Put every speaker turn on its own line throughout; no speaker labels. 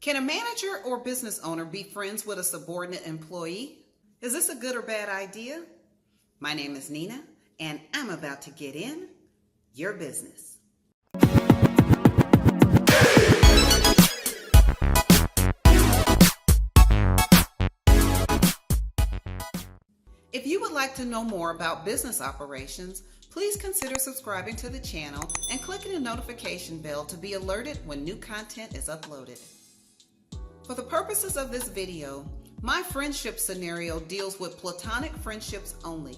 Can a manager or business owner be friends with a subordinate employee? Is this a good or bad idea? My name is Nina, and I'm about to get in your business. If you would like to know more about business operations, please consider subscribing to the channel and clicking the notification bell to be alerted when new content is uploaded. For the purposes of this video, my friendship scenario deals with platonic friendships only.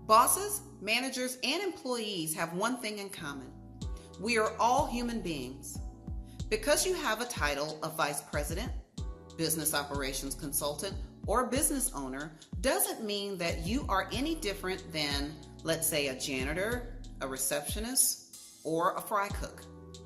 Bosses, managers, and employees have one thing in common. We are all human beings. Because you have a title of vice president, business operations consultant, or business owner doesn't mean that you are any different than, let's say, a janitor, a receptionist, or a fry cook.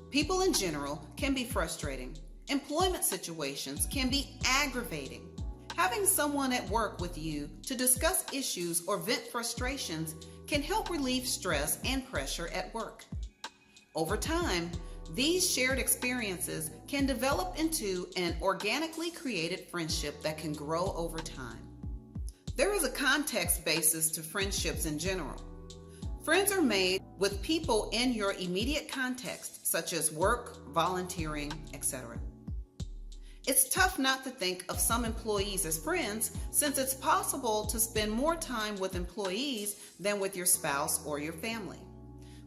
People in general can be frustrating. Employment situations can be aggravating. Having someone at work with you to discuss issues or vent frustrations can help relieve stress and pressure at work. Over time, these shared experiences can develop into an organically created friendship that can grow over time. There is a context basis to friendships in general. Friends are made with people in your immediate context, such as work, volunteering, etc. It's tough not to think of some employees as friends, since it's possible to spend more time with employees than with your spouse or your family.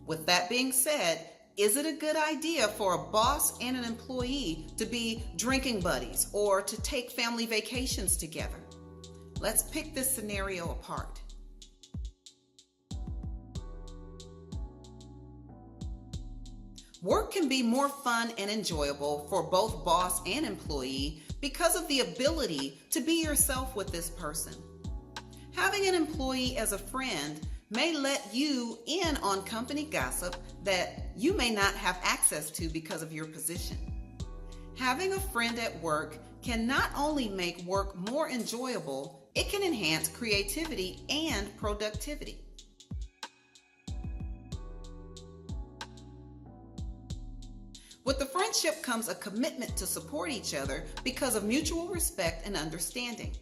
With that being said, is it a good idea for a boss and an employee to be drinking buddies or to take family vacations together? Let's pick this scenario apart. Work can be more fun and enjoyable for both boss and employee because of the ability to be yourself with this person. Having an employee as a friend may let you in on company gossip that you may not have access to because of your position. Having a friend at work can not only make work more enjoyable, it can enhance creativity and productivity. With the friendship comes a commitment to support each other because of mutual respect and understanding.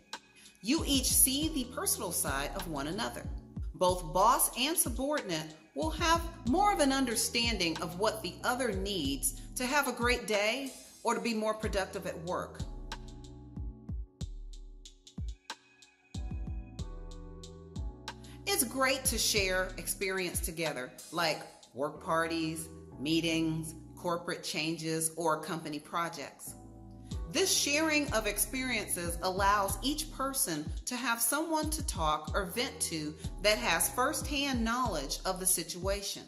You each see the personal side of one another. Both boss and subordinate will have more of an understanding of what the other needs to have a great day or to be more productive at work. It's great to share experience together, like work parties, meetings, corporate changes, or company projects. This sharing of experiences allows each person to have someone to talk or vent to that has firsthand knowledge of the situation.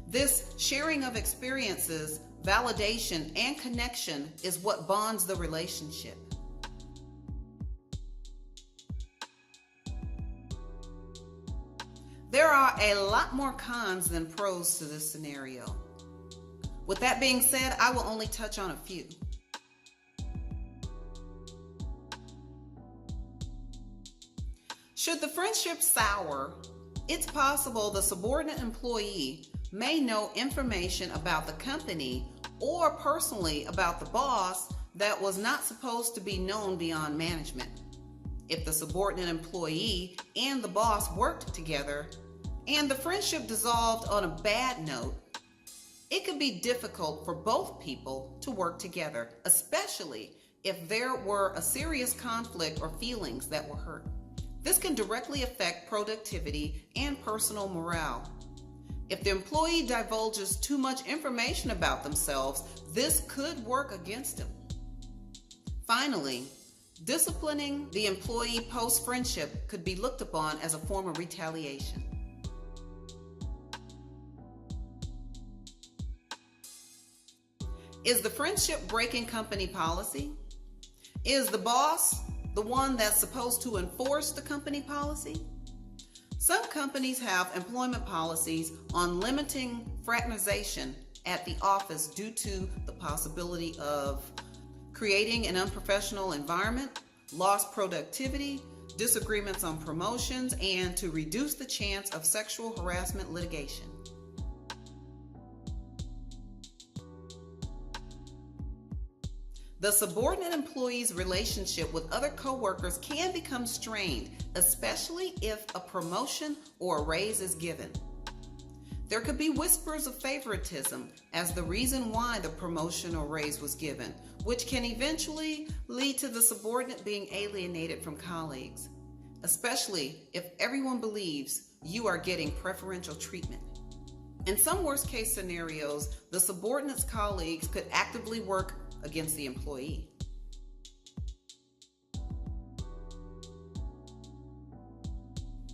This sharing of experiences, validation, and connection is what bonds the relationship. There are a lot more cons than pros to this scenario. With that being said, I will only touch on a few. Should the friendship sour, it's possible the subordinate employee may know information about the company or personally about the boss that was not supposed to be known beyond management. If the subordinate employee and the boss worked together and the friendship dissolved on a bad note, it could be difficult for both people to work together, especially if there were a serious conflict or feelings that were hurt. This can directly affect productivity and personal morale. If the employee divulges too much information about themselves, this could work against them. Finally, disciplining the employee post-friendship could be looked upon as a form of retaliation. Is the friendship breaking company policy? Is the boss the one that's supposed to enforce the company policy? Some companies have employment policies on limiting fraternization at the office due to the possibility of creating an unprofessional environment, lost productivity, disagreements on promotions, and to reduce the chance of sexual harassment litigation. The subordinate employee's relationship with other coworkers can become strained, especially if a promotion or a raise is given. There could be whispers of favoritism as the reason why the promotion or raise was given, which can eventually lead to the subordinate being alienated from colleagues, especially if everyone believes you are getting preferential treatment. In some worst-case scenarios, the subordinate's colleagues could actively work against the employee.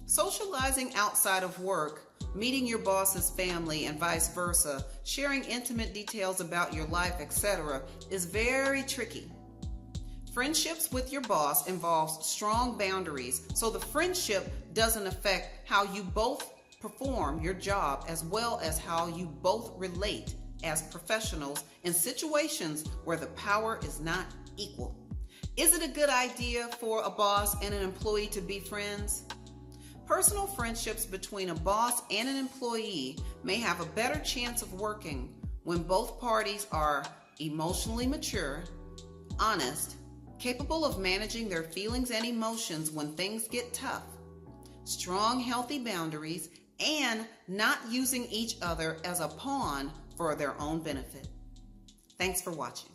Socializing outside of work, meeting your boss's family and vice versa, sharing intimate details about your life, etc., is very tricky. Friendships with your boss involves strong boundaries, so the friendship doesn't affect how you both perform your job as well as how you both relate as professionals in situations where the power is not equal. Is it a good idea for a boss and an employee to be friends? Personal friendships between a boss and an employee may have a better chance of working when both parties are emotionally mature, honest, capable of managing their feelings and emotions when things get tough, strong, healthy boundaries, and not using each other as a pawn for their own benefit. Thanks for watching.